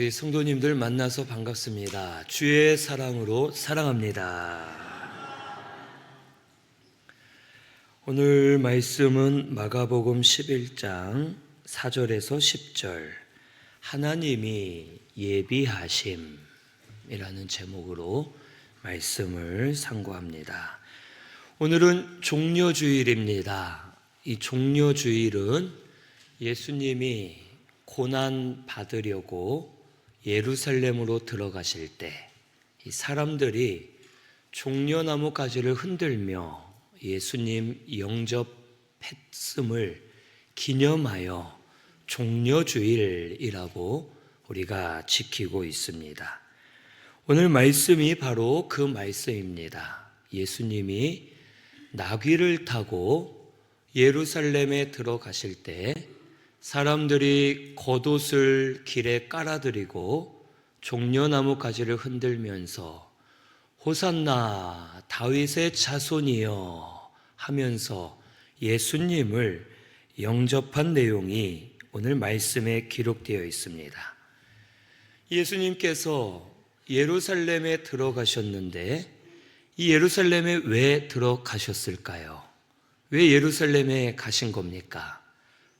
우리 성도님들 만나서 반갑습니다. 주의 사랑으로 사랑합니다. 오늘 말씀은 마가복음 11장 4절에서 10절 하나님이 예비하심이라는 제목으로 말씀을 상고합니다. 오늘은 종려주일입니다. 이 종려주일은 예수님이 고난 받으려고 예루살렘으로 들어가실 때 이 사람들이 종려나무 가지를 흔들며 예수님 영접했음을 기념하여 종려주일이라고 우리가 지키고 있습니다. 오늘 말씀이 바로 그 말씀입니다. 예수님이 나귀를 타고 예루살렘에 들어가실 때 사람들이 겉옷을 길에 깔아드리고 종려나무 가지를 흔들면서 호산나 다윗의 자손이여 하면서 예수님을 영접한 내용이 오늘 말씀에 기록되어 있습니다. 예수님께서 예루살렘에 들어가셨는데 이 예루살렘에 왜 들어가셨을까요? 왜 예루살렘에 가신 겁니까?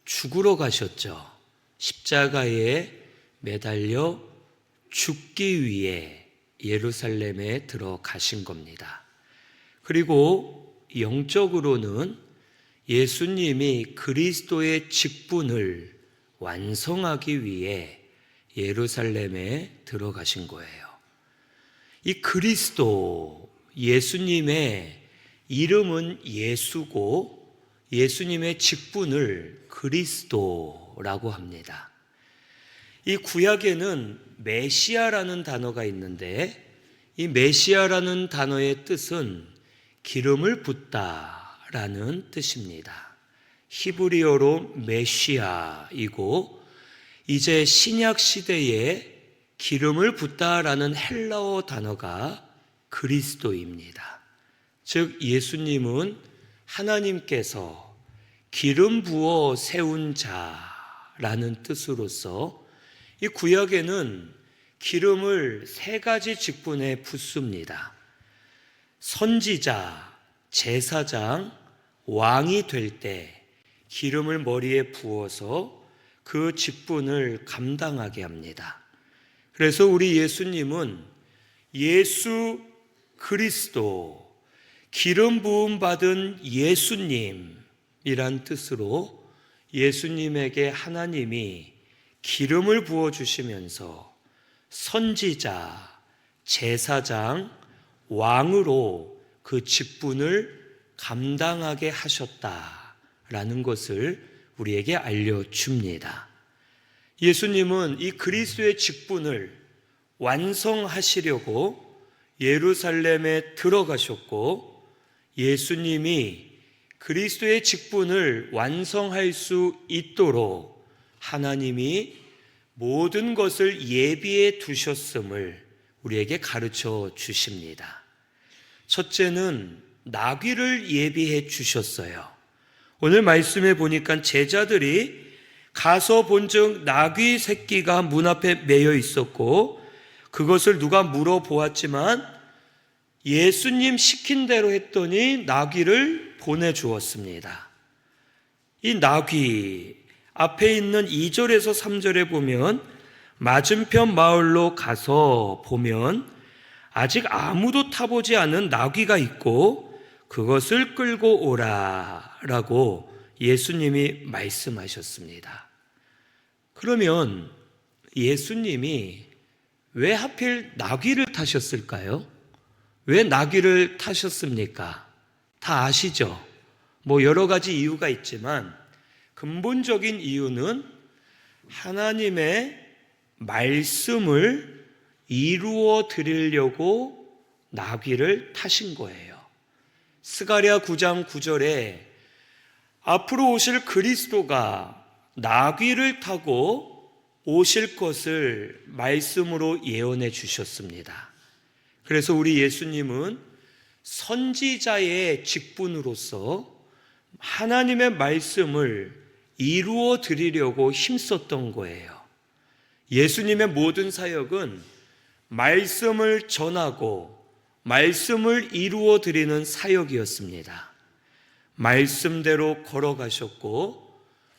죽으러 가셨죠. 십자가에 매달려 죽기 위해 예루살렘에 들어가신 겁니다. 그리고 영적으로는 예수님이 그리스도의 직분을 완성하기 위해 예루살렘에 들어가신 거예요. 이 그리스도, 예수님의 이름은 예수고 예수님의 직분을 그리스도라고 합니다. 이 구약에는 메시아라는 단어가 있는데 이 메시아라는 단어의 뜻은 기름을 붓다라는 뜻입니다. 히브리어로 메시아이고 이제 신약 시대에 기름을 붓다라는 헬라어 단어가 그리스도입니다. 즉 예수님은 하나님께서 기름 부어 세운 자라는 뜻으로서 이 구약에는 기름을 세 가지 직분에 붓습니다. 선지자, 제사장, 왕이 될 때 기름을 머리에 부어서 그 직분을 감당하게 합니다. 그래서 우리 예수님은 예수 그리스도, 기름 부음 받은 예수님이란 뜻으로 예수님에게 하나님이 기름을 부어주시면서 선지자, 제사장, 왕으로 그 직분을 감당하게 하셨다라는 것을 우리에게 알려줍니다. 예수님은 이 그리스도의 직분을 완성하시려고 예루살렘에 들어가셨고 예수님이 그리스도의 직분을 완성할 수 있도록 하나님이 모든 것을 예비해 두셨음을 우리에게 가르쳐 주십니다. 첫째는 나귀를 예비해 주셨어요. 오늘 말씀에 보니까 제자들이 가서 본즉 나귀 새끼가 문 앞에 매여 있었고 그것을 누가 물어보았지만 예수님 시킨 대로 했더니 나귀를 보내주었습니다. 이 나귀 앞에 있는 2절에서 3절에 보면 맞은편 마을로 가서 보면 아직 아무도 타보지 않은 나귀가 있고 그것을 끌고 오라라고 예수님이 말씀하셨습니다. 그러면 예수님이 왜 하필 나귀를 타셨을까요? 왜 나귀를 타셨습니까? 다 아시죠? 여러 가지 이유가 있지만 근본적인 이유는 하나님의 말씀을 이루어 드리려고 나귀를 타신 거예요. 스가랴 9장 9절에 앞으로 오실 그리스도가 나귀를 타고 오실 것을 말씀으로 예언해 주셨습니다. 그래서 우리 예수님은 선지자의 직분으로서 하나님의 말씀을 이루어 드리려고 힘썼던 거예요. 예수님의 모든 사역은 말씀을 전하고 말씀을 이루어 드리는 사역이었습니다. 말씀대로 걸어가셨고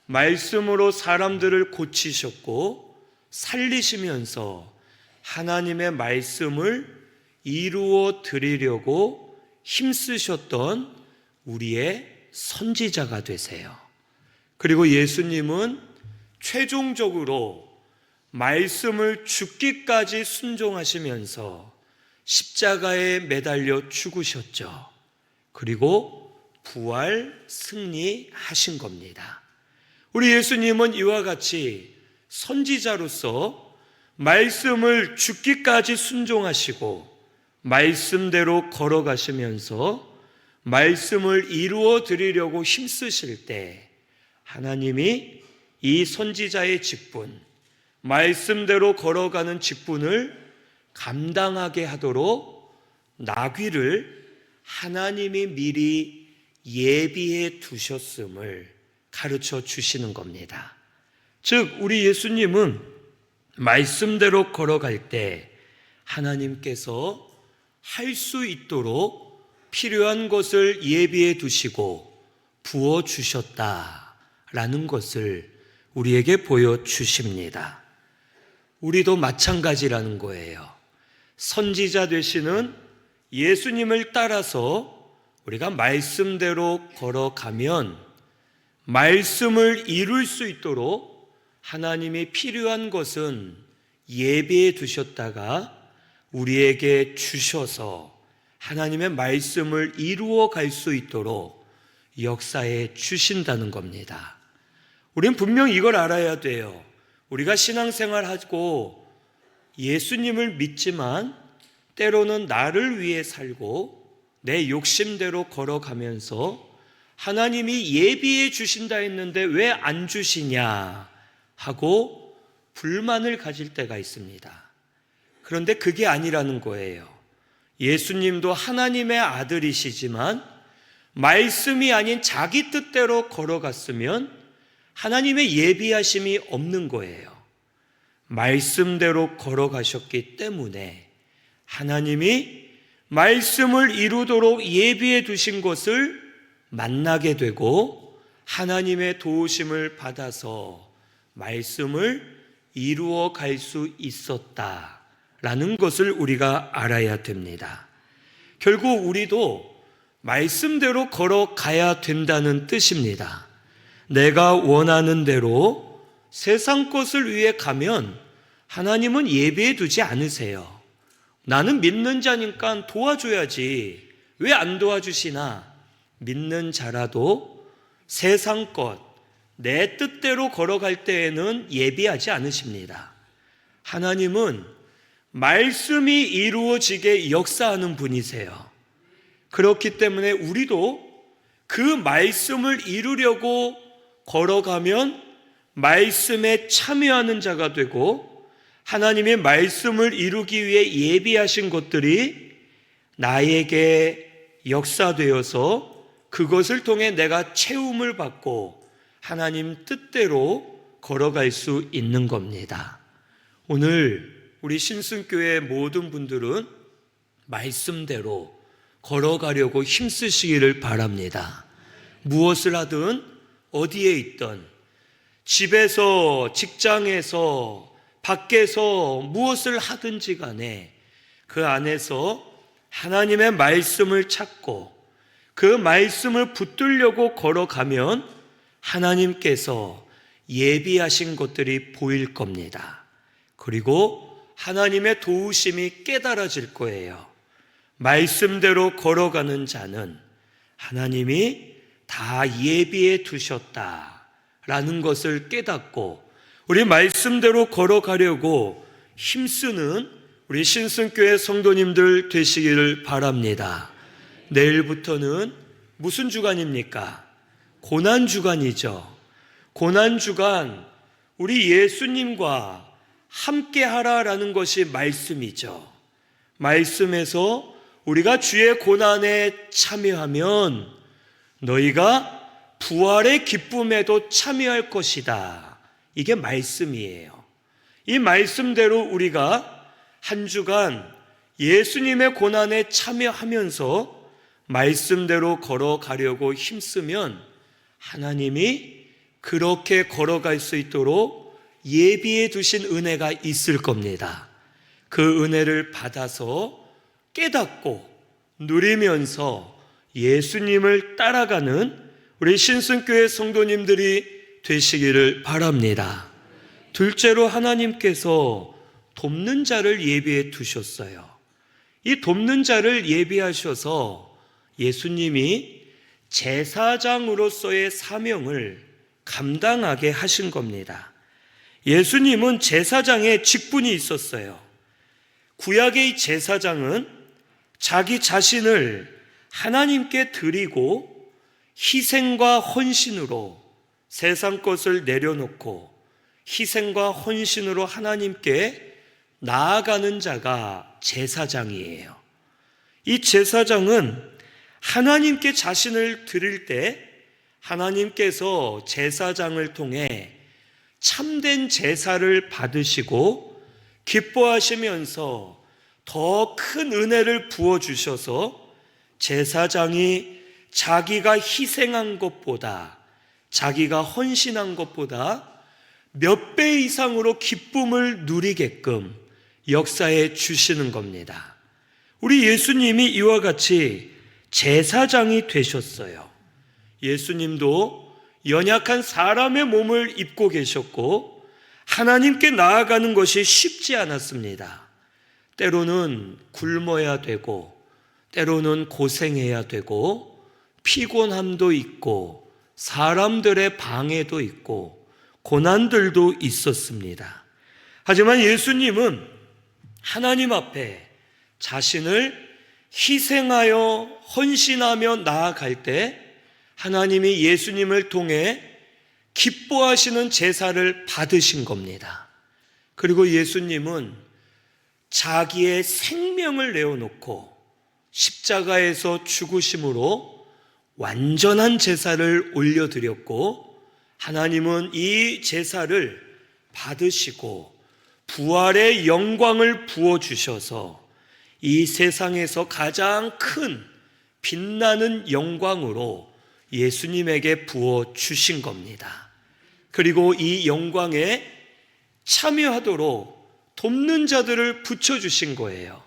말씀으로 사람들을 고치셨고 살리시면서 하나님의 말씀을 이루어 드리려고 힘쓰셨던 우리의 선지자가 되세요. 그리고 예수님은 최종적으로 말씀을 죽기까지 순종하시면서 십자가에 매달려 죽으셨죠. 그리고 부활 승리하신 겁니다. 우리 예수님은 이와 같이 선지자로서 말씀을 죽기까지 순종하시고 말씀대로 걸어가시면서 말씀을 이루어 드리려고 힘쓰실 때 하나님이 이 선지자의 직분, 말씀대로 걸어가는 직분을 감당하게 하도록 나귀를 하나님이 미리 예비해 두셨음을 가르쳐 주시는 겁니다. 즉 우리 예수님은 말씀대로 걸어갈 때 하나님께서 할 수 있도록 필요한 것을 예비해 두시고 부어 주셨다라는 것을 우리에게 보여주십니다. 우리도 마찬가지라는 거예요. 선지자 되시는 예수님을 따라서 우리가 말씀대로 걸어가면 말씀을 이룰 수 있도록 하나님이 필요한 것은 예비해 두셨다가 우리에게 주셔서 하나님의 말씀을 이루어 갈 수 있도록 역사해 주신다는 겁니다. 우리는 분명히 이걸 알아야 돼요. 우리가 신앙생활하고 예수님을 믿지만 때로는 나를 위해 살고 내 욕심대로 걸어가면서 하나님이 예비해 주신다 했는데 왜 안 주시냐 하고 불만을 가질 때가 있습니다. 그런데 그게 아니라는 거예요. 예수님도 하나님의 아들이시지만 말씀이 아닌 자기 뜻대로 걸어갔으면 하나님의 예비하심이 없는 거예요. 말씀대로 걸어가셨기 때문에 하나님이 말씀을 이루도록 예비해 두신 것을 만나게 되고 하나님의 도우심을 받아서 말씀을 이루어 갈 수 있었다라는 것을 우리가 알아야 됩니다. 결국 우리도 말씀대로 걸어가야 된다는 뜻입니다. 내가 원하는 대로 세상 것을 위해 가면 하나님은 예비해 두지 않으세요. 나는 믿는 자니까 도와줘야지 왜 안 도와주시나? 믿는 자라도 세상 것, 내 뜻대로 걸어갈 때에는 예비하지 않으십니다. 하나님은 말씀이 이루어지게 역사하는 분이세요. 그렇기 때문에 우리도 그 말씀을 이루려고 걸어가면 말씀에 참여하는 자가 되고 하나님의 말씀을 이루기 위해 예비하신 것들이 나에게 역사되어서 그것을 통해 내가 채움을 받고 하나님 뜻대로 걸어갈 수 있는 겁니다. 오늘 우리 신승교회 모든 분들은 말씀대로 걸어가려고 힘쓰시기를 바랍니다. 무엇을 하든 어디에 있든 집에서 직장에서 밖에서 무엇을 하든지 간에 그 안에서 하나님의 말씀을 찾고 그 말씀을 붙들려고 걸어가면 하나님께서 예비하신 것들이 보일 겁니다. 그리고 하나님의 도우심이 깨달아질 거예요. 말씀대로 걸어가는 자는 하나님이 다 예비해 두셨다라는 것을 깨닫고 우리 말씀대로 걸어가려고 힘쓰는 우리 신승교회 성도님들 되시기를 바랍니다. 내일부터는 무슨 주간입니까? 고난주간이죠. 고난주간 우리 예수님과 함께 하라라는 것이 말씀이죠. 말씀에서 우리가 주의 고난에 참여하면 너희가 부활의 기쁨에도 참여할 것이다. 이게 말씀이에요. 이 말씀대로 우리가 한 주간 예수님의 고난에 참여하면서 말씀대로 걸어가려고 힘쓰면 하나님이 그렇게 걸어갈 수 있도록 예비해 두신 은혜가 있을 겁니다. 그 은혜를 받아서 깨닫고 누리면서 예수님을 따라가는 우리 신승교회 성도님들이 되시기를 바랍니다. 둘째로 하나님께서 돕는 자를 예비해 두셨어요. 이 돕는 자를 예비하셔서 예수님이 제사장으로서의 사명을 감당하게 하신 겁니다. 예수님은 제사장의 직분이 있었어요. 구약의 제사장은 자기 자신을 하나님께 드리고 희생과 헌신으로 세상 것을 내려놓고 희생과 헌신으로 하나님께 나아가는 자가 제사장이에요. 이 제사장은 하나님께 자신을 드릴 때 하나님께서 제사장을 통해 참된 제사를 받으시고 기뻐하시면서 더 큰 은혜를 부어주셔서 제사장이 자기가 희생한 것보다, 자기가 헌신한 것보다 몇 배 이상으로 기쁨을 누리게끔 역사해 주시는 겁니다. 우리 예수님이 이와 같이 제사장이 되셨어요. 예수님도 연약한 사람의 몸을 입고 계셨고 하나님께 나아가는 것이 쉽지 않았습니다. 때로는 굶어야 되고 때로는 고생해야 되고 피곤함도 있고 사람들의 방해도 있고 고난들도 있었습니다. 하지만 예수님은 하나님 앞에 자신을 희생하여 헌신하며 나아갈 때 하나님이 예수님을 통해 기뻐하시는 제사를 받으신 겁니다. 그리고 예수님은 자기의 생명을 내어놓고 십자가에서 죽으심으로 완전한 제사를 올려드렸고 하나님은 이 제사를 받으시고 부활의 영광을 부어주셔서 이 세상에서 가장 큰 빛나는 영광으로 예수님에게 부어주신 겁니다. 그리고 이 영광에 참여하도록 돕는 자들을 붙여주신 거예요.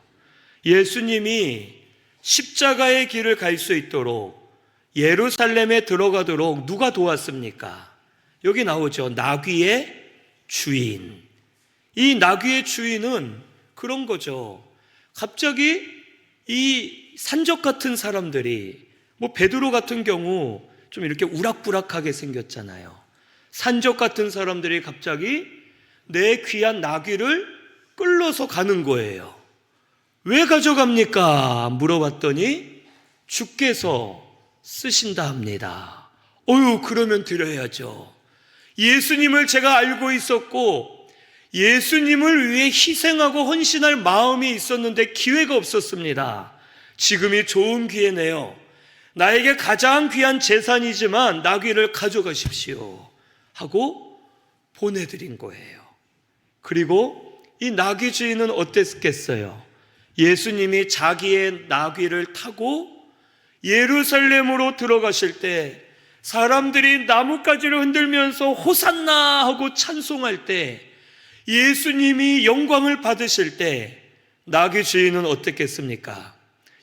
예수님이 십자가의 길을 갈 수 있도록 예루살렘에 들어가도록 누가 도왔습니까? 여기 나오죠. 나귀의 주인. 이 나귀의 주인은 그런 거죠. 갑자기 이 산적 같은 사람들이 베드로 같은 경우 좀 이렇게 우락부락하게 생겼잖아요. 산적 같은 사람들이 갑자기 내 귀한 나귀를 끌러서 가는 거예요. 왜 가져갑니까? 물어봤더니 주께서 쓰신다 합니다. 그러면 드려야죠. 예수님을 제가 알고 있었고 예수님을 위해 희생하고 헌신할 마음이 있었는데 기회가 없었습니다. 지금이 좋은 기회네요. 나에게 가장 귀한 재산이지만 나귀를 가져가십시오 하고 보내드린 거예요. 그리고 이 나귀 주인은 어땠겠어요? 예수님이 자기의 나귀를 타고 예루살렘으로 들어가실 때 사람들이 나뭇가지를 흔들면서 호산나 하고 찬송할 때 예수님이 영광을 받으실 때 나귀 주인은 어땠겠습니까?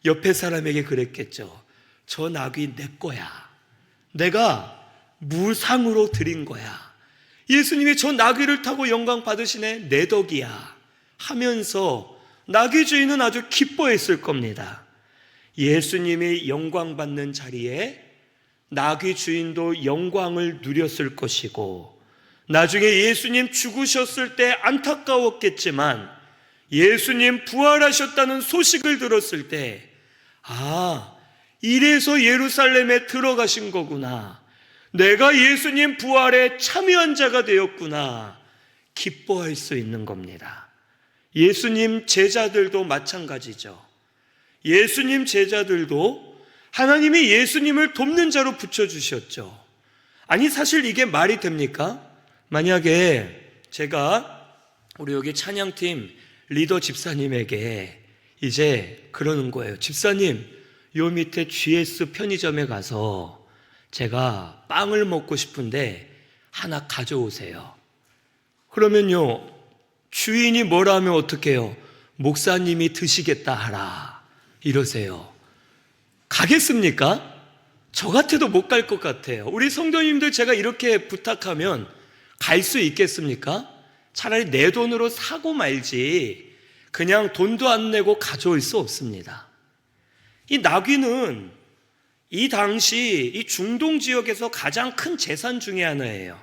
옆에 사람에게 그랬겠죠. 저 나귀 내 거야. 내가 무상으로 드린 거야. 예수님이 저 나귀를 타고 영광 받으시네. 내 덕이야 하면서 나귀 주인은 아주 기뻐했을 겁니다. 예수님이 영광 받는 자리에 나귀 주인도 영광을 누렸을 것이고 나중에 예수님 죽으셨을 때 안타까웠겠지만 예수님 부활하셨다는 소식을 들었을 때 이래서 예루살렘에 들어가신 거구나. 내가 예수님 부활에 참여한 자가 되었구나. 기뻐할 수 있는 겁니다. 예수님 제자들도 마찬가지죠. 예수님 제자들도 하나님이 예수님을 돕는 자로 붙여주셨죠. 아니 사실 이게 말이 됩니까? 만약에 제가 우리 여기 찬양팀 리더 집사님에게 이제 그러는 거예요. 집사님, 요 밑에 GS 편의점에 가서 제가 빵을 먹고 싶은데 하나 가져오세요. 그러면요, 주인이 뭐라 하면 어떡해요? 목사님이 드시겠다 하라 이러세요. 가겠습니까? 저 같아도 못 갈 것 같아요. 우리 성도님들 제가 이렇게 부탁하면 갈 수 있겠습니까? 차라리 내 돈으로 사고 말지 그냥 돈도 안 내고 가져올 수 없습니다. 이 나귀는 이 당시 이 중동 지역에서 가장 큰 재산 중에 하나예요.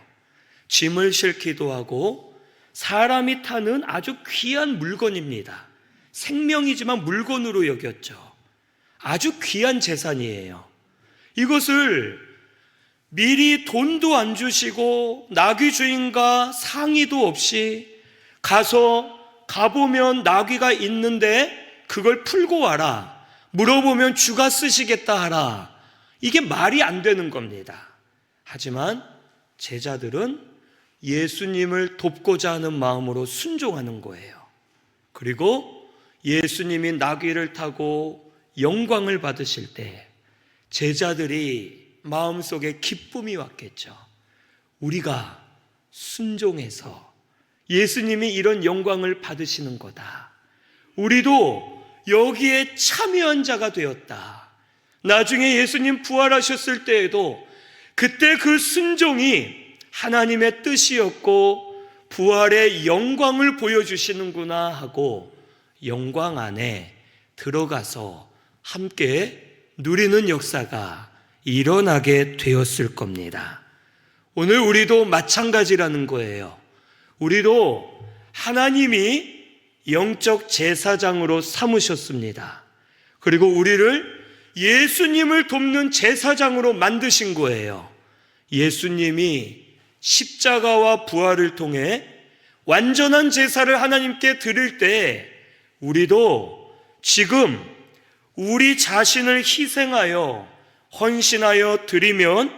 짐을 싣기도 하고 사람이 타는 아주 귀한 물건입니다. 생명이지만 물건으로 여겼죠. 아주 귀한 재산이에요. 이것을 미리 돈도 안 주시고 나귀 주인과 상의도 없이 가보면 나귀가 있는데 그걸 풀고 와라. 물어보면 주가 쓰시겠다 하라. 이게 말이 안 되는 겁니다. 하지만 제자들은 예수님을 돕고자 하는 마음으로 순종하는 거예요. 그리고 예수님이 나귀를 타고 영광을 받으실 때 제자들이 마음속에 기쁨이 왔겠죠. 우리가 순종해서 예수님이 이런 영광을 받으시는 거다. 우리도 여기에 참여한 자가 되었다. 나중에 예수님 부활하셨을 때에도 그때 그 순종이 하나님의 뜻이었고 부활의 영광을 보여주시는구나 하고 영광 안에 들어가서 함께 누리는 역사가 일어나게 되었을 겁니다. 오늘 우리도 마찬가지라는 거예요. 우리도 하나님이 영적 제사장으로 삼으셨습니다. 그리고 우리를 예수님을 돕는 제사장으로 만드신 거예요. 예수님이 십자가와 부활을 통해 완전한 제사를 하나님께 드릴 때 우리도 지금 우리 자신을 희생하여 헌신하여 드리면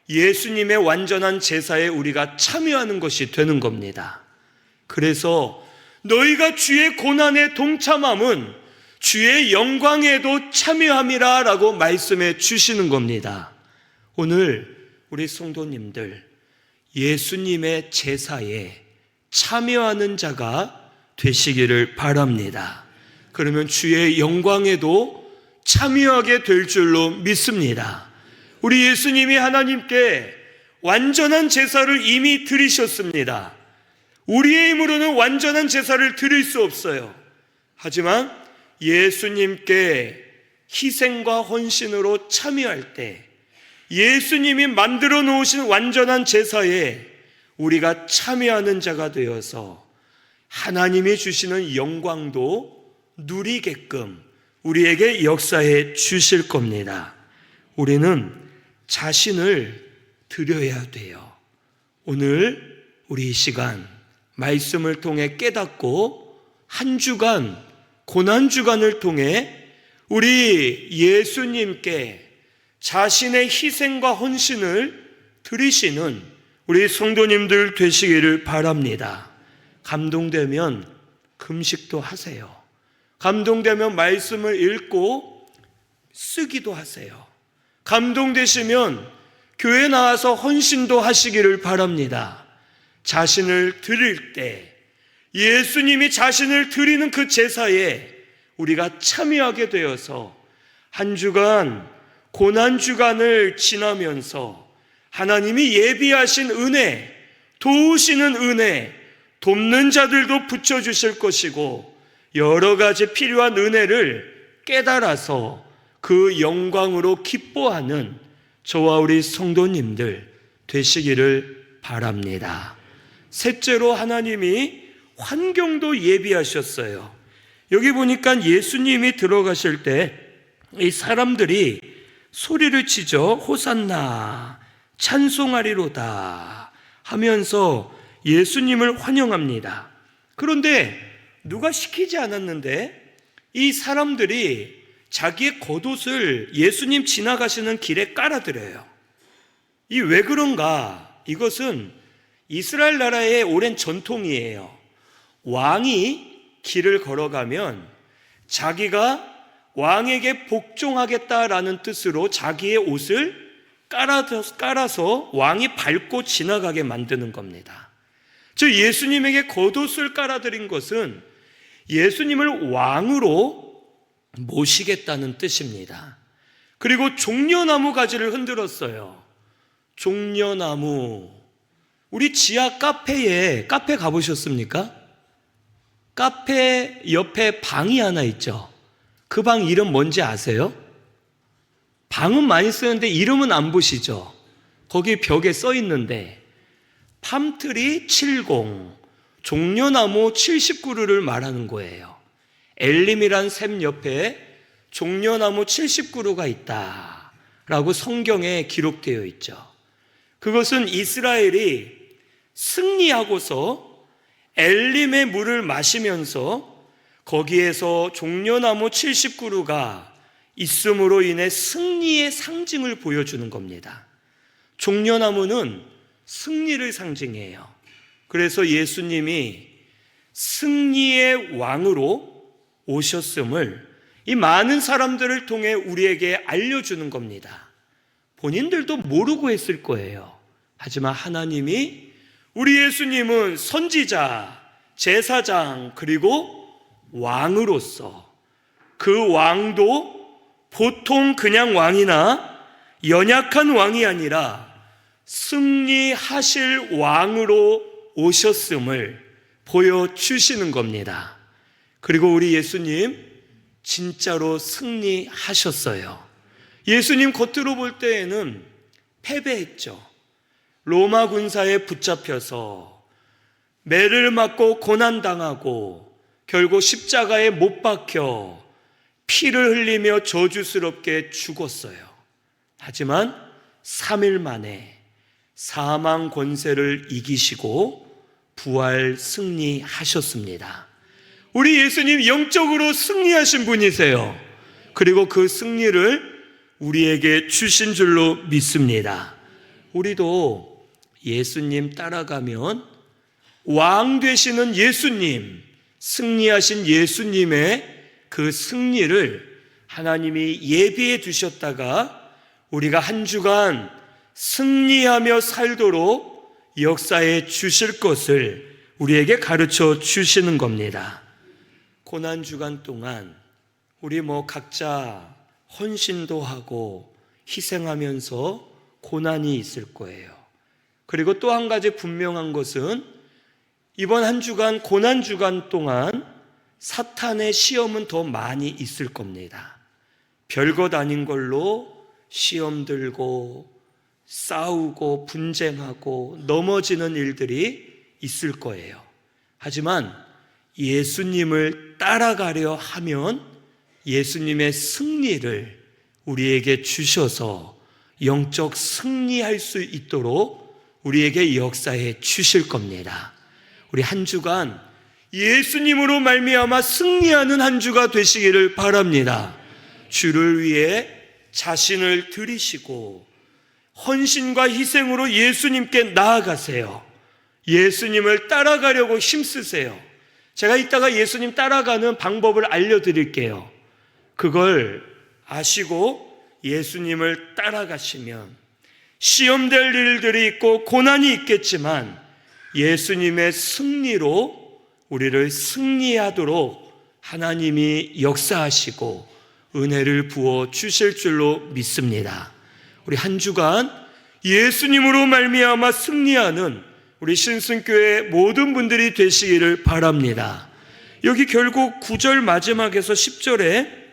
예수님의 완전한 제사에 우리가 참여하는 것이 되는 겁니다. 그래서 너희가 주의 고난에 동참함은 주의 영광에도 참여함이라 라고 말씀해 주시는 겁니다. 오늘 우리 성도님들 예수님의 제사에 참여하는 자가 되시기를 바랍니다. 그러면 주의 영광에도 참여하게 될 줄로 믿습니다. 우리 예수님이 하나님께 완전한 제사를 이미 드리셨습니다. 우리의 힘으로는 완전한 제사를 드릴 수 없어요. 하지만 예수님께 희생과 헌신으로 참여할 때 예수님이 만들어 놓으신 완전한 제사에 우리가 참여하는 자가 되어서 하나님이 주시는 영광도 누리게끔 우리에게 역사해 주실 겁니다. 우리는 자신을 드려야 돼요. 오늘 우리 이 시간 말씀을 통해 깨닫고 한 주간 고난주간을 통해 우리 예수님께 자신의 희생과 헌신을 드리시는 우리 성도님들 되시기를 바랍니다. 감동되면 금식도 하세요. 감동되면 말씀을 읽고 쓰기도 하세요. 감동되시면 교회 나와서 헌신도 하시기를 바랍니다. 자신을 드릴 때 예수님이 자신을 드리는 그 제사에 우리가 참여하게 되어서 한 주간 고난주간을 지나면서 하나님이 예비하신 은혜, 도우시는 은혜, 돕는 자들도 붙여주실 것이고 여러 가지 필요한 은혜를 깨달아서 그 영광으로 기뻐하는 저와 우리 성도님들 되시기를 바랍니다. 셋째로 하나님이 환경도 예비하셨어요. 여기 보니까 예수님이 들어가실 때 이 사람들이 소리를 치죠. 호산나 찬송하리로다 하면서 예수님을 환영합니다. 그런데 누가 시키지 않았는데 이 사람들이 자기의 겉옷을 예수님 지나가시는 길에 깔아드려요. 이 왜 그런가? 이것은 이스라엘 나라의 오랜 전통이에요. 왕이 길을 걸어가면 자기가 왕에게 복종하겠다라는 뜻으로 자기의 옷을 깔아서 왕이 밟고 지나가게 만드는 겁니다. 즉 예수님에게 겉옷을 깔아드린 것은 예수님을 왕으로 모시겠다는 뜻입니다. 그리고 종려나무 가지를 흔들었어요. 종려나무. 우리 지하 카페 가보셨습니까? 카페 옆에 방이 하나 있죠. 그 방 이름 뭔지 아세요? 방은 많이 쓰는데 이름은 안 보시죠? 거기 벽에 써 있는데 팜트리 70, 종려나무 70그루를 말하는 거예요. 엘림이란 샘 옆에 종려나무 70그루가 있다라고 성경에 기록되어 있죠. 그것은 이스라엘이 승리하고서 엘림의 물을 마시면서 거기에서 종려나무 70그루가 있음으로 인해 승리의 상징을 보여주는 겁니다. 종려나무는 승리를 상징해요. 그래서 예수님이 승리의 왕으로 오셨음을 이 많은 사람들을 통해 우리에게 알려주는 겁니다. 본인들도 모르고 했을 거예요. 하지만 하나님이 우리 예수님은 선지자, 제사장, 그리고 왕으로서 그 왕도 보통 그냥 왕이나 연약한 왕이 아니라 승리하실 왕으로 오셨음을 보여주시는 겁니다. 그리고 우리 예수님 진짜로 승리하셨어요. 예수님 겉으로 볼 때에는 패배했죠. 로마 군사에 붙잡혀서 매를 맞고 고난당하고 결국 십자가에 못 박혀 피를 흘리며 저주스럽게 죽었어요. 하지만 3일 만에 사망 권세를 이기시고 부활 승리하셨습니다. 우리 예수님 영적으로 승리하신 분이세요. 그리고 그 승리를 우리에게 주신 줄로 믿습니다. 우리도 예수님 따라가면 왕 되시는 예수님, 승리하신 예수님의 그 승리를 하나님이 예비해 두셨다가 우리가 한 주간 승리하며 살도록 역사해 주실 것을 우리에게 가르쳐 주시는 겁니다. 고난주간 동안 우리 각자 헌신도 하고 희생하면서 고난이 있을 거예요. 그리고 또 한 가지 분명한 것은 이번 한 주간 고난주간 동안 사탄의 시험은 더 많이 있을 겁니다. 별것 아닌 걸로 시험 들고 싸우고 분쟁하고 넘어지는 일들이 있을 거예요. 하지만 예수님을 따라가려 하면 예수님의 승리를 우리에게 주셔서 영적 승리할 수 있도록 우리에게 역사해 주실 겁니다. 우리 한 주간 예수님으로 말미암아 승리하는 한 주가 되시기를 바랍니다. 주를 위해 자신을 드리시고 헌신과 희생으로 예수님께 나아가세요. 예수님을 따라가려고 힘쓰세요. 제가 이따가 예수님 따라가는 방법을 알려드릴게요. 그걸 아시고 예수님을 따라가시면 시험될 일들이 있고 고난이 있겠지만 예수님의 승리로 우리를 승리하도록 하나님이 역사하시고 은혜를 부어 주실 줄로 믿습니다. 우리 한 주간 예수님으로 말미암아 승리하는 우리 신승교회 모든 분들이 되시기를 바랍니다. 여기 결국 9절 마지막에서 10절에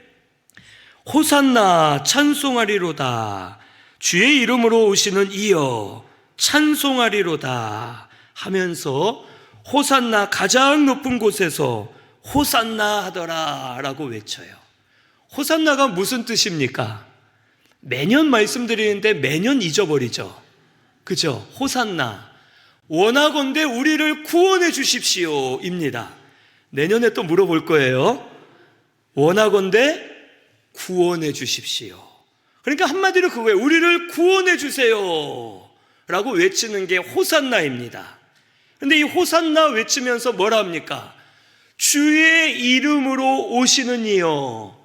호산나 찬송하리로다, 주의 이름으로 오시는 이여 찬송하리로다 하면서 호산나, 가장 높은 곳에서 호산나 하더라 라고 외쳐요. 호산나가 무슨 뜻입니까? 매년 말씀드리는데 매년 잊어버리죠. 그죠? 호산나, 원하건대 우리를 구원해 주십시오 입니다. 내년에 또 물어볼 거예요. 원하건대 구원해 주십시오. 그러니까 한마디로 그거예요. 우리를 구원해 주세요 라고 외치는 게 호산나입니다. 근데 이 호산나 외치면서 뭐라 합니까? 주의 이름으로 오시는 이여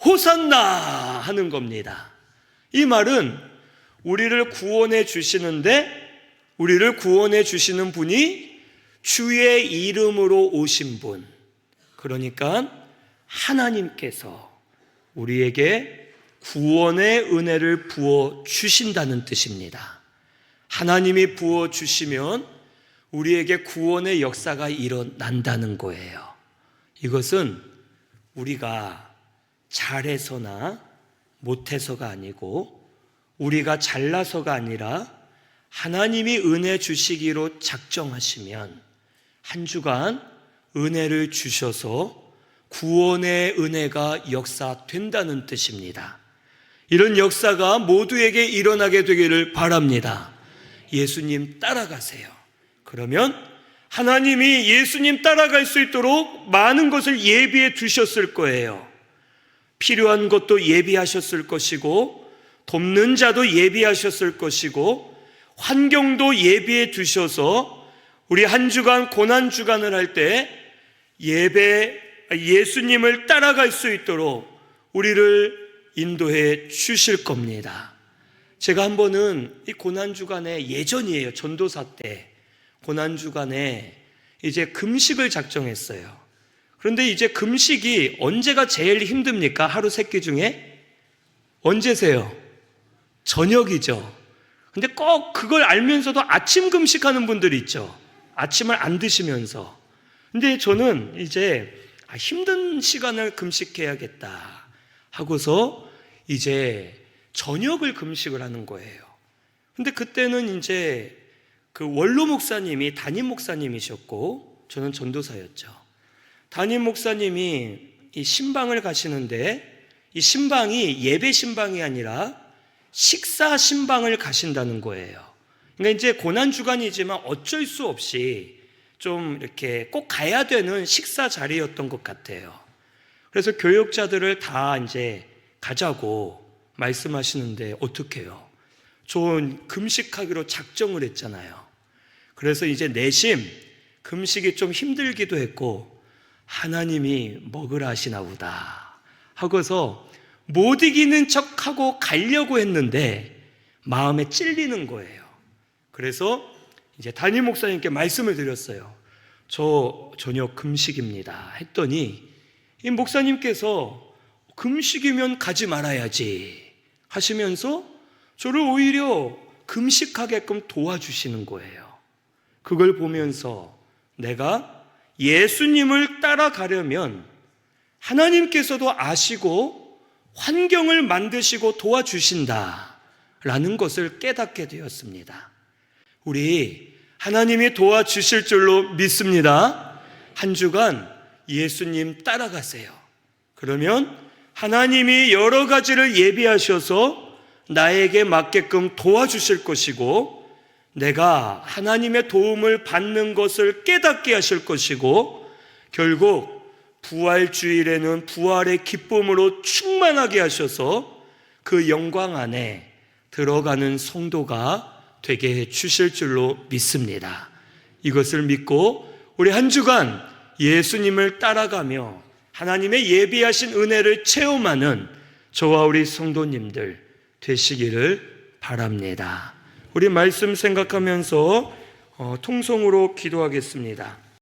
호산나 하는 겁니다. 이 말은 우리를 구원해 주시는 분이 주의 이름으로 오신 분, 그러니까 하나님께서 우리에게 구원의 은혜를 부어 주신다는 뜻입니다. 하나님이 부어 주시면 우리에게 구원의 역사가 일어난다는 거예요. 이것은 우리가 잘해서나 못해서가 아니고 우리가 잘나서가 아니라 하나님이 은혜 주시기로 작정하시면 한 주간 은혜를 주셔서 구원의 은혜가 역사된다는 뜻입니다. 이런 역사가 모두에게 일어나게 되기를 바랍니다. 예수님 따라가세요. 그러면 하나님이 예수님 따라갈 수 있도록 많은 것을 예비해 두셨을 거예요. 필요한 것도 예비하셨을 것이고 돕는 자도 예비하셨을 것이고 환경도 예비해 두셔서 우리 한 주간 고난 주간을 할 때 예수님을 따라갈 수 있도록 우리를 인도해 주실 겁니다. 제가 한 번은 이 고난 주간에 예전이에요. 전도사 때 고난 주간에 이제 금식을 작정했어요. 그런데 이제 금식이 언제가 제일 힘듭니까? 하루 3끼 중에? 언제세요? 저녁이죠. 근데 꼭 그걸 알면서도 아침 금식하는 분들이 있죠. 아침을 안 드시면서. 근데 저는 이제 힘든 시간을 금식해야겠다 하고서 이제 저녁을 금식을 하는 거예요. 근데 그때는 이제 그 원로 목사님이 담임 목사님이셨고 저는 전도사였죠. 담임 목사님이 이 신방을 가시는데 이 신방이 예배 신방이 아니라 식사 신방을 가신다는 거예요. 그러니까 이제 고난 주간이지만 어쩔 수 없이 좀 이렇게 꼭 가야 되는 식사 자리였던 것 같아요. 그래서 교역자들을 다 이제 가자고 말씀하시는데 어떡해요? 전 금식하기로 작정을 했잖아요. 그래서 이제 내심 금식이 좀 힘들기도 했고 하나님이 먹으라 하시나 보다 하고서 못 이기는 척하고 가려고 했는데 마음에 찔리는 거예요. 그래서 이제 담임 목사님께 말씀을 드렸어요. 저 저녁 금식입니다 했더니 이 목사님께서 금식이면 가지 말아야지 하시면서 저를 오히려 금식하게끔 도와주시는 거예요. 그걸 보면서 내가 예수님을 따라가려면 하나님께서도 아시고 환경을 만드시고 도와주신다라는 것을 깨닫게 되었습니다. 우리 하나님이 도와주실 줄로 믿습니다. 한 주간 예수님 따라가세요. 그러면 하나님이 여러 가지를 예비하셔서 나에게 맞게끔 도와주실 것이고 내가 하나님의 도움을 받는 것을 깨닫게 하실 것이고 결국 부활주일에는 부활의 기쁨으로 충만하게 하셔서 그 영광 안에 들어가는 성도가 되게 해 주실 줄로 믿습니다. 이것을 믿고 우리 한 주간 예수님을 따라가며 하나님의 예비하신 은혜를 체험하는 저와 우리 성도님들 되시기를 바랍니다. 우리 말씀 생각하면서 통성으로 기도하겠습니다.